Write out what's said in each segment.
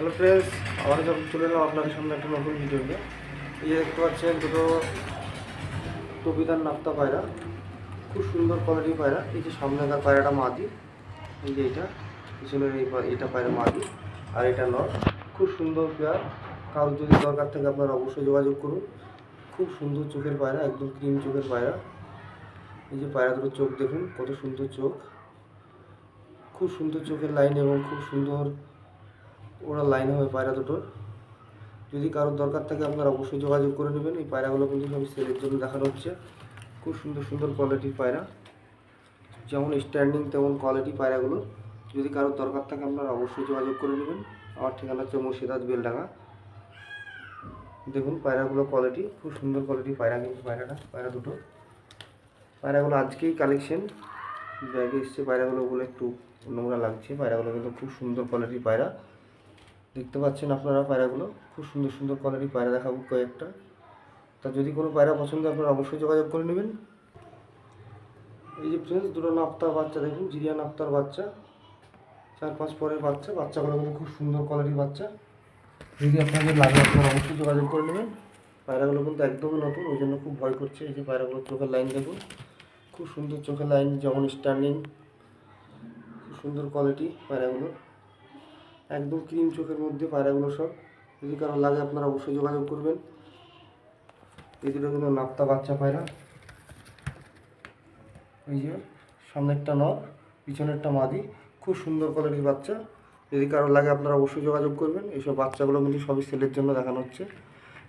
Hello friends, আবার চলে এলাম আপনাদের সামনে একটা নতুন ভিডিও নিয়ে। এই যে দেখতে পাচ্ছেন দুটো টপিদার নাপ্তা পায়রা, খুব সুন্দর কোয়ালিটির পায়রা। এই যে সামনেকার পায়রাটা মাদি, এই যে এটা পিছনের এটা পায়রা মাদি, আর এটা নর। খুব সুন্দর পেয়ার। কারোর যদি দরকার থাকে আপনারা অবশ্যই যোগাযোগ করুন। খুব সুন্দর চোখের পায়রা, একদম ক্রিম চোখের পায়রা। এই যে পায়রা দুটো চোখ দেখুন, কত সুন্দর চোখ, খুব সুন্দর চোখের লাইন এবং খুব সুন্দর ওরা লাইন হবে পায়রা দুটোর। যদি কারোর দরকার থাকে আপনারা অবশ্যই যোগাযোগ করে নেবেন। এই পায়রাগুলো কিন্তু সব সেলের জন্য দেখানো হচ্ছে। খুব সুন্দর সুন্দর কোয়ালিটির পায়রা, যেমন স্ট্যান্ডিং তেমন কোয়ালিটি পায়রাগুলো। যদি কারোর দরকার থাকে আপনারা অবশ্যই যোগাযোগ করে নেবেন। আমার ঠিকানা হচ্ছে মুর্শিদাবাদ বেলডাঙ্গা। দেখুন পায়রাগুলো কোয়ালিটি, খুব সুন্দর কোয়ালিটি পায়রা। কিন্তু পায়রা দুটো পায়রাগুলো আজকেই কালেকশন ব্যাগে এসছে। পায়রাগুলো বলে একটু নোংরা লাগছে। পায়রাগুলো কিন্তু খুব সুন্দর কোয়ালিটির পায়রা, দেখতে পাচ্ছেন আপনারা। পায়রাগুলো খুব সুন্দর সুন্দর কোয়ালিটির পায়রা দেখাবো কয়েকটা। তা যদি কোনো পায়রা পছন্দ আপনারা অবশ্যই যোগাযোগ করে নেবেন। এই যে ফ্রেন্ডস, দুটো নাপ্তার বাচ্চা দেখুন, জিরিয়া নাপ্তার বাচ্চা, 4-5 পরের বাচ্চা। বাচ্চাগুলো কিন্তু খুব সুন্দর কোয়ালিটির বাচ্চা। যদি আপনাদের লাগে আপনারা অবশ্যই যোগাযোগ করে নেবেন। পায়রাগুলো কিন্তু একদমই নতুন, ওই জন্য খুব ভয় করছে। এই যে পায়রাগুলোর চোখের লাইন দেখুন, খুব সুন্দর চোখের লাইন, যেমন স্ট্যান্ডিং, খুব সুন্দর কোয়ালিটি পায়রাগুলো, একদম ক্রিম চোখের মধ্যে পায়রাগুলো সব। যদি কারো লাগে আপনারা অবশ্যই যোগাযোগ করবেন। এই দুটো কিন্তু নাপ্তা বাচ্চা পায়রা। এই যে সামনেরটা নর, পিছনেরটা মাদি, খুব সুন্দর কোয়ালিটির বাচ্চা। যদি কারো লাগে আপনারা অবশ্যই যোগাযোগ করবেন। এইসব বাচ্চাগুলো কিন্তু সবই সেলের জন্য দেখানো হচ্ছে।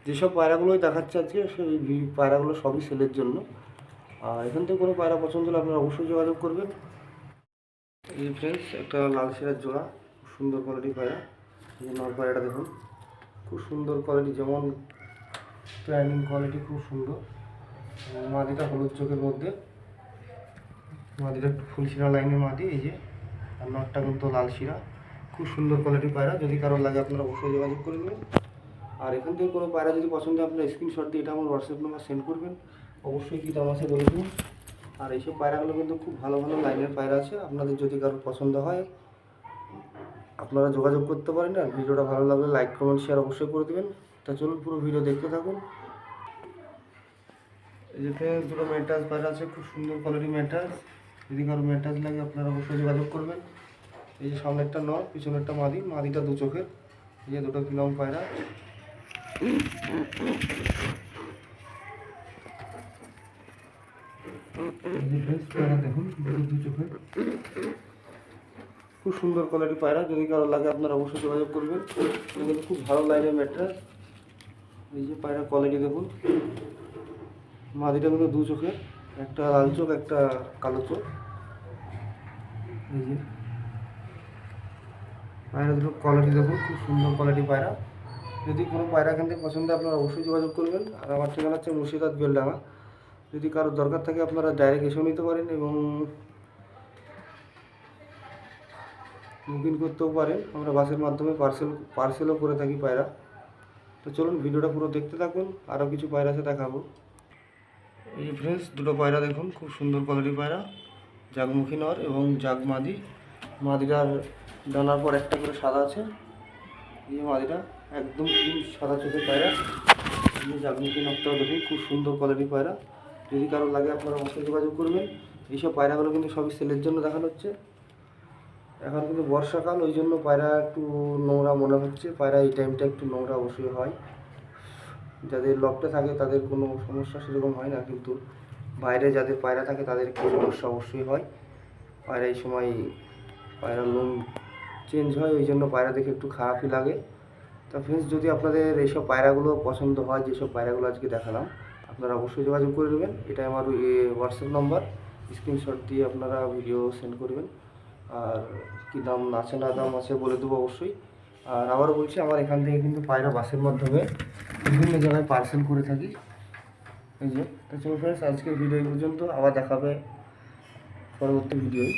যেসব পায়রাগুলোই দেখাচ্ছে আজকে সেই পায়রাগুলো সবই সেলের জন্য। আর এখান থেকে কোনো পায়রা পছন্দ হলে আপনারা অবশ্যই যোগাযোগ করবেন। এই ফ্রেন্ডস, একটা লাল শিরার জোড়া, খুব সুন্দর কোয়ালিটির পায়রা। এই যে নর পায়রাটা দেখুন, খুব সুন্দর কোয়ালিটি, যেমন প্ল্যানিং কোয়ালিটি খুব সুন্দর। মাদিটা হলুদ চোখের মধ্যে, মাদিটা একটু ফুল শিরা লাইনের মাদি। এই যে আর নটটা কিন্তু লাল শিরা, খুব সুন্দর কোয়ালিটির পায়রা। যদি কারো লাগে আপনারা অবশ্যই যোগাযোগ করে নেবেন। আর এখান থেকে কোনো পায়রা যদি পছন্দ হয় আপনারা স্ক্রিনশট দিয়ে এটা আমার হোয়াটসঅ্যাপ নাম্বার সেন্ড করবেন। অবশ্যই কী দাম আছে বলে দিন। আর এইসব পায়রাগুলো কিন্তু খুব ভালো ভালো লাইনের পায়রা আছে। আপনাদের যদি কারোর পছন্দ হয় আপনারা যোগাযোগ করতে পারেন। আর ভিডিওটা ভালো লাগলে লাইক কমেন্ট শেয়ার অবশ্যই করে দেবেন। তা চলুন পুরো ভিডিও দেখতে থাকুন। এই যে ফ্রেন্ডস, দুটো মেটাস পায়রা আছে, খুব সুন্দর কোয়ালিটি মেটাস। যদি কারো মেটাস লাগে আপনারা অবশ্যই যোগাযোগ করবেন। এই যে সামনেরটা নর, পিছনেরটা মাদি, মাদিটা দু চোখের। এই যে দুটো কিলম পায়রা। দেখুন দু চোখের, খুব সুন্দর কোয়ালিটি পায়রা। যদি কারো লাগে আপনারা অবশ্যই যোগাযোগ করবেন। কিন্তু খুব ভালো লাইনের ম্যাট্রাস। এই যে পায়রা কোয়ালিটি দেখুন, মাদিটা কিন্তু দু চোখের, একটা লাল চোখ একটা কালো চোখ। এই যে পায়রা দুটো কোয়ালিটি দেখুন, খুব সুন্দর কোয়ালিটি পায়রা। যদি কোনো পায়রা এখান থেকে পছন্দ আপনারা অবশ্যই যোগাযোগ করবেন। আর আমার ঠিকানা হচ্ছে মুর্শিদাবাদ বেলডাঙ্গা। যদি কারোর দরকার থাকে আপনারা ডাইরেক্ট এসেও নিতে পারেন এবং বুকিং করতেও পারেন। আমরা বাসের মাধ্যমে পার্সেলও করে থাকি পায়রা। তো চলুন ভিডিওটা পুরো দেখতে থাকুন, আরও কিছু পায়রা আছে দেখাবো। এই যে ফ্রেন্ডস, দুটো পায়রা দেখুন, খুব সুন্দর কোয়ালিটির পায়রা, জাগমুখী নর এবং জাগ মাদি। মাদিটার ডানার পর একটা করে সাদা আছে। এই যে মাদিটা একদম সাদা চোখের পায়রা। এই যে জাগমুখী নরটাও দেখুন, খুব সুন্দর কোয়ালিটির পায়রা। যদি কারো লাগে আপনারা অবশ্যই যোগাযোগ করবেন। এইসব পায়রাগুলো কিন্তু সবই সেলের জন্য দেখানো হচ্ছে। এখন কিন্তু বর্ষাকাল, ওই জন্য পায়রা একটু নোংরা মনে হচ্ছে। পায়রা এই টাইমটা একটু নোংরা অবশ্যই হয়। যাদের লফটে থাকে তাদের কোনো সমস্যা সেরকম হয় না, কিন্তু বাইরে যাদের পায়রা থাকে তাদের একটু সমস্যা অবশ্যই হয়। পায়রা এই সময় পায়রার লোম চেঞ্জ হয়, ওই জন্য পায়রা দেখে একটু খারাপই লাগে। তা ফ্রেন্ডস, যদি আপনাদের এইসব পায়রাগুলো পছন্দ হয়, যেসব পায়রাগুলো আজকে দেখালাম, আপনারা অবশ্যই যোগাযোগ করে নেবেন। এটা আমার হোয়াটসঅ্যাপ নাম্বার, স্ক্রিনশট দিয়ে আপনারা ভিডিও সেন্ড করবেন। আর কী দাম আছে না দাম আছে বলে দেবো অবশ্যই। আর আবারও বলছি, আমার এখান থেকে কিন্তু পায়রা বাসের মাধ্যমে বিভিন্ন জায়গায় পার্সেল করে থাকি। এই যে তো চলো ফ্রেন্ডস, আজকের ভিডিও এই পর্যন্ত। আবার দেখাবে পরবর্তী ভিডিওয়।